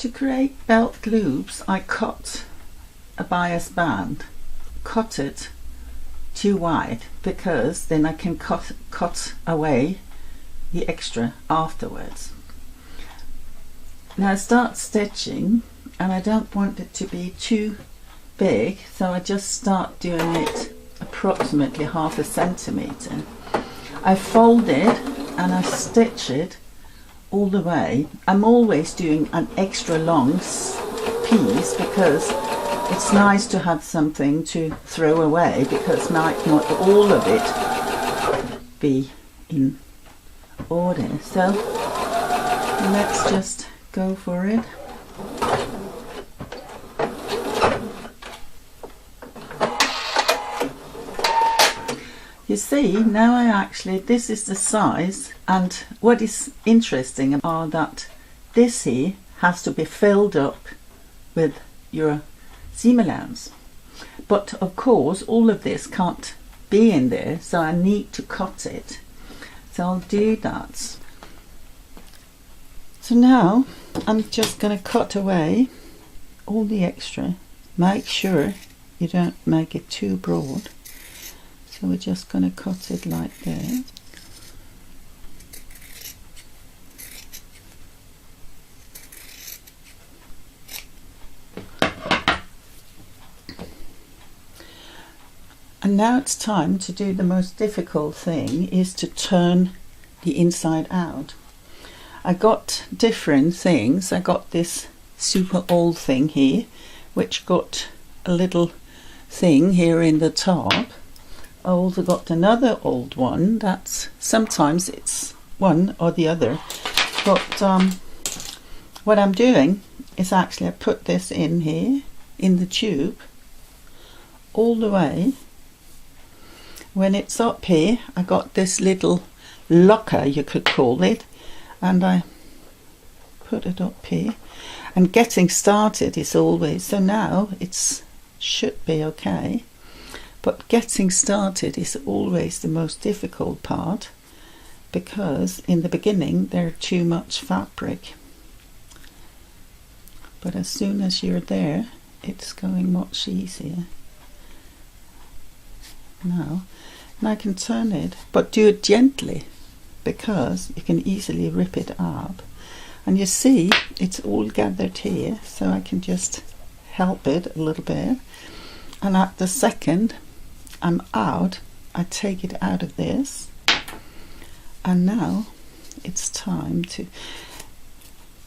To create belt loops, I cut a bias band, cut it too wide, because then I can cut away the extra afterwards. Now I start stitching, and I don't want it to be too big, so I just start doing it approximately 1/2 centimetre. I fold it and I stitch it all the way. I'm always doing an extra long piece because it's nice to have something to throw away, because might not all of it be in order. So let's just go for it. You see, now this is the size, and what is interesting are that this here has to be filled up with your seam allowance. But of course all of this can't be in there, so I need to cut it. So I'll do that. So now I'm just going to cut away all the extra. Make sure you don't make it too broad. So we're just going to cut it like that. And now it's time to do the most difficult thing, is to turn the inside out. I got different things. I got this super old thing here, which got a little thing here in the top. I also got another old one that's sometimes it's one or the other, but what I'm doing is actually I put this in here in the tube all the way. When it's up here, I got this little locker, you could call it, and I put it up here, and getting started is always, so now it's should be okay. But getting started is always the most difficult part, because in the beginning there's too much fabric. But as soon as you're there, it's going much easier. Now, and I can turn it, but do it gently, because you can easily rip it up. And you see, it's all gathered here, so I can just help it a little bit. And at the second I'm out, I take it out of this, and now it's time to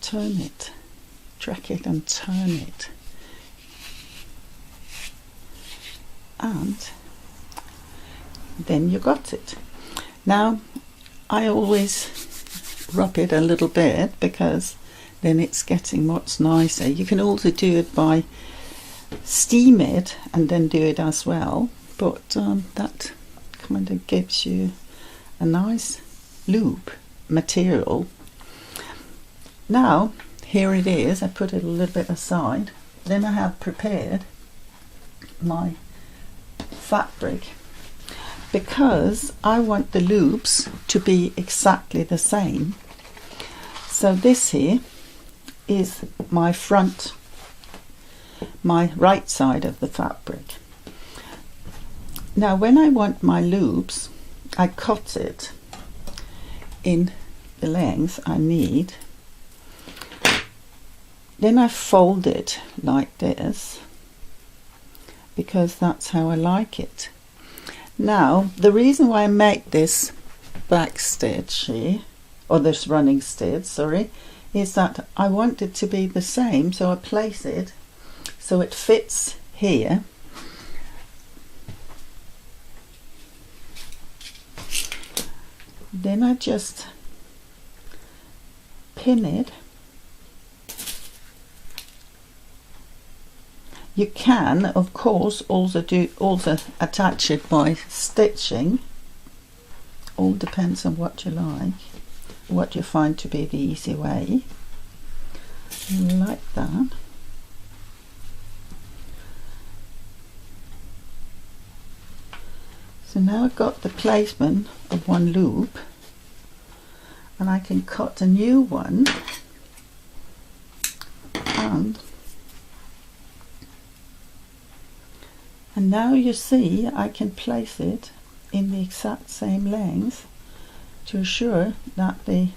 turn it, track it and turn it, and then you got it. Now I always rub it a little bit, because then it's getting much nicer. You can also do it by steam it and then do it as well, but that kind of gives you a nice loop material. Now here it is, I put it a little bit aside. Then I have prepared my fabric, because I want the loops to be exactly the same. So this here is my front, my right side of the fabric. Now when I want my loops, I cut it in the length I need. Then I fold it like this, because that's how I like it. Now the reason why I make this back stitch here, or this running stitch, sorry, is that I want it to be the same, so I place it so it fits here. Then I just pin it. You can, of course, also attach it by stitching. All depends on what you like, what you find to be the easy way. Like that. So now I've got the placement of one loop, and I can cut a new one And now you see I can place it in the exact same length to assure that they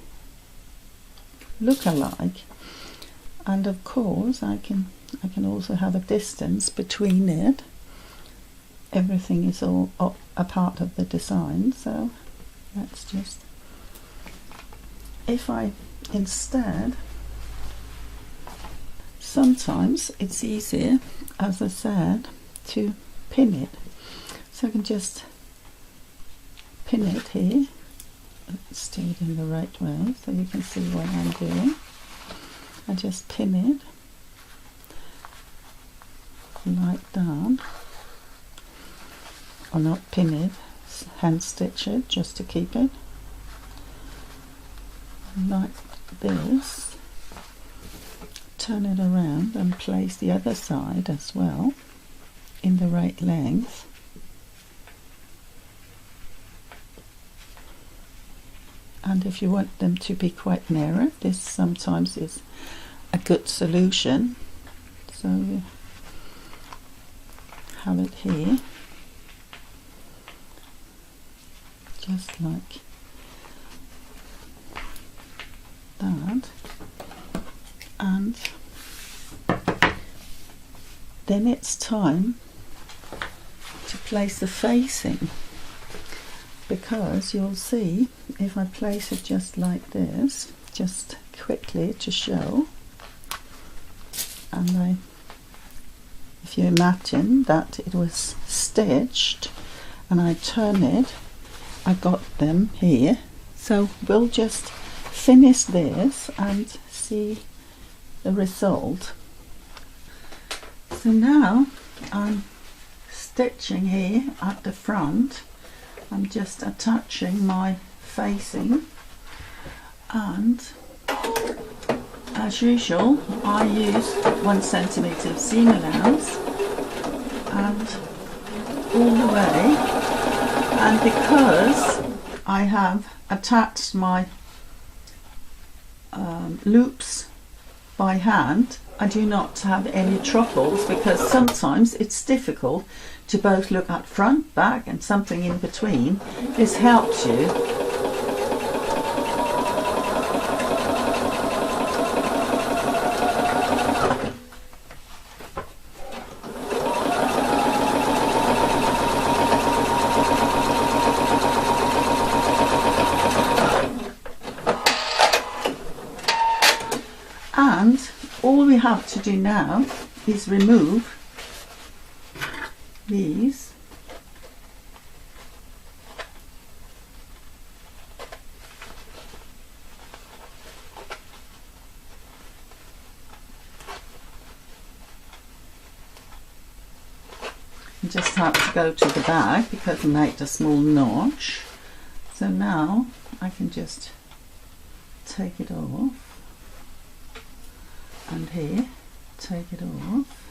look alike. And of course I can also have a distance between it. Everything is all a part of the design, so let's just, if I instead, sometimes it's easier, as I said, to pin it. So I can just pin it here. Let's do it in the right way so you can see what I'm doing. I just pin it like that, or not pin it, hand stitch it just to keep it like this. Turn it around and place the other side as well in the right length. And if you want them to be quite narrow, this sometimes is a good solution. So you have it here, just like that, and then it's time to place the facing, because you'll see if I place it just like this, just quickly to show, and if you imagine that it was stitched and I turn it, I got them here. So we'll just finish this and see the result. So now I'm stitching here at the front. I'm just attaching my facing, and as usual I use 1 centimetre of seam allowance and all the way, and because I have attached my loops by hand, I do not have any troubles, because sometimes it's difficult to both look at front, back and something in between. This helps you. And all we have to do now is remove these . You just have to go to the back because I made a small notch. So now I can just take it off, and here take it off,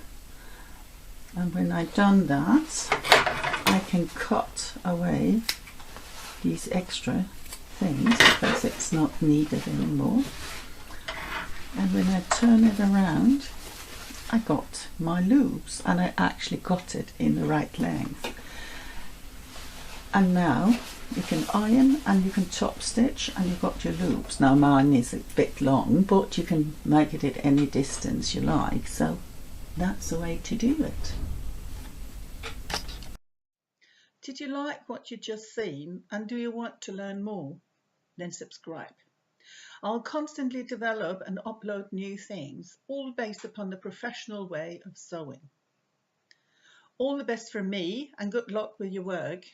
and when I've done that I can cut away these extra things because it's not needed anymore. And when I turn it around I got my loops, and I actually got it in the right length. And now you can iron and you can top stitch and you've got your loops. Now mine is a bit long, but you can make it at any distance you like, so that's the way to do it. Did you like what you just seen, and do you want to learn more? Then subscribe. I'll constantly develop and upload new things, all based upon the professional way of sewing. All the best from me, and good luck with your work.